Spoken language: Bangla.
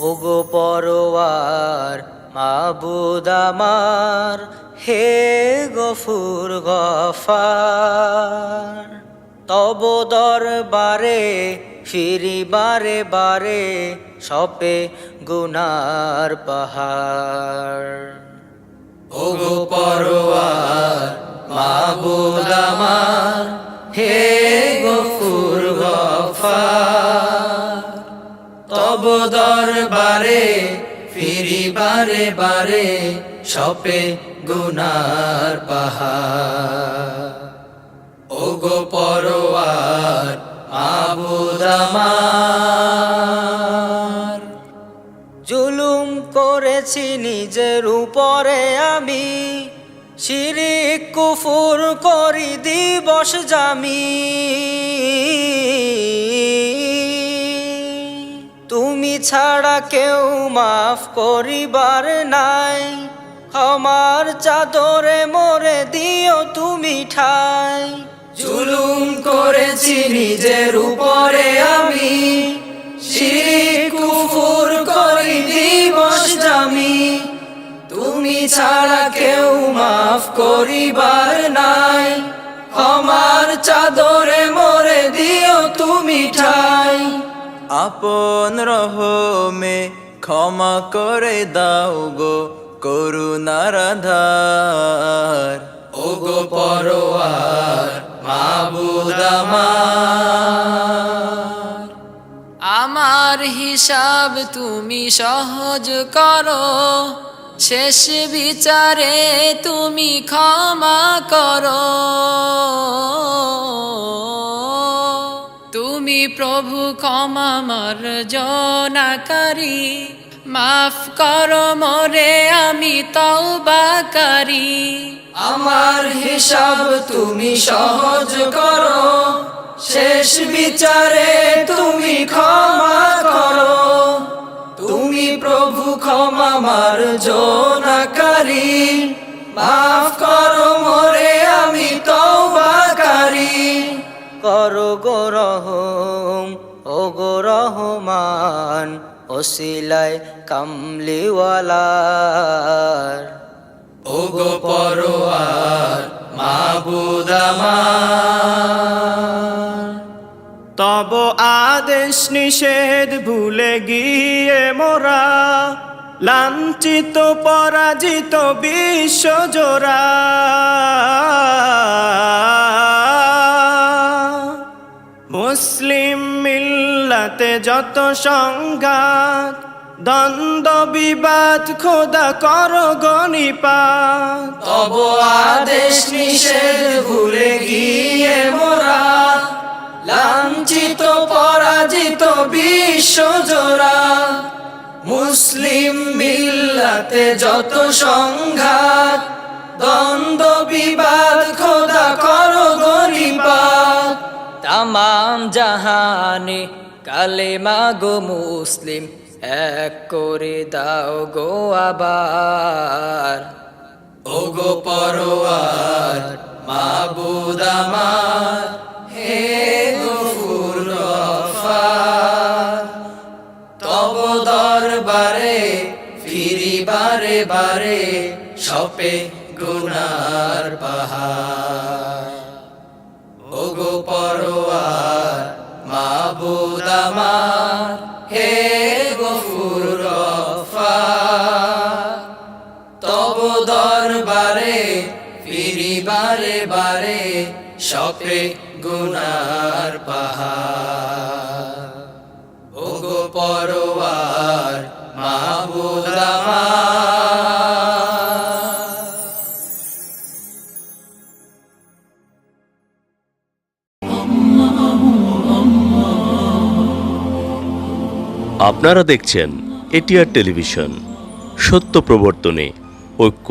ওগো পরওয়ার মাবুদ আমার, হে গফুর গফার, তব দরবারে ফিরি বারে বারে, সপে গুনার পাহাড়। ওগো পরওয়ার মাবুদ আমার, হে গফুর গফার, তব দরবারে ফিরি বারে বারে, সপে গুনার পাহাড়। ওগো পরওয়ার মাবুদ আমার, জুলুম করেছি নিজের উপরে আমি, শিরিক কুফুর করি দিবস জামি। তুমি ছাড়া কেউ মাফ করিবার নাই, ক্ষমার চাদরে মোরে দিও তুমি ঠাই। জুলুম করেছি নিজের উপরে আমি, শিরিক কুফুর করি দিবস জামি। তুমি ছাড়া কেউ মাফ করিবার নাই, ক্ষমার চাদরে মোরে দিও তুমি ঠাই। আপন রহমে ক্ষমা করে দাও গো করুণার আধার। ওগো পরওয়ার মাবুদ আমার, আমার হিসাব তুমি সহজ করো, শেষ বিচারে তুমি ক্ষমা করো। তুমি প্রভু ক্ষমা মার্জনাকারী, মাফ করো মোরে আমি তওবাকারী। আমার হিসাব তুমি সহজ করো, শেষ বিচারে তুমি ক্ষমা করো। তুমি প্রভু ক্ষমা মার্জনাকারী, মাফ করো মোরে আমি তওবাকারী। করো গো রহম ও গো রহমান, ওসিলায় কামলিওয়ালার। ওগো পরওয়ার মাবুদ আমার, তব আদেশ নিষেধ ভুলে গিয়ে মোরা, লাঞ্ছিত পরাজিত বিশ্বজোড়া। মুসলিম মিল্লাতে যত সংঘাত, দ্বন্দ্ব বিবাদ খোদা করো গনিপাত। তব আদেশ নিষেধ ভুলে গিয়ে মোরা, লাঞ্ছিত পরাজিত বিশ্বজোড়া। মুসলিম মিল্লাতে যত সংঘাত, দ্বন্দ্ব বিবাদ খোদা করো গনিপাত। তামাম জাহানে কালেমা গো মুসলিম, এক করে দাও গো আবার। ওগো পরওয়ার মাবুদ আমার, হে গফুর গফার, তব দরবারে ফিরি বারে বারে, সপে গুনার পাহাড়। ওগো পরওয়ার মাবুদ আমার, হে গফুর গফার, তব দরবারে ফিরি বারে বারে, সপে গুনার পাহাড়। ওগো পরওয়ার মাবুদ আমার। আপনারা দেখছেন এটিআর টেলিভিশন, সত্য প্রবর্তনে ঐক্য।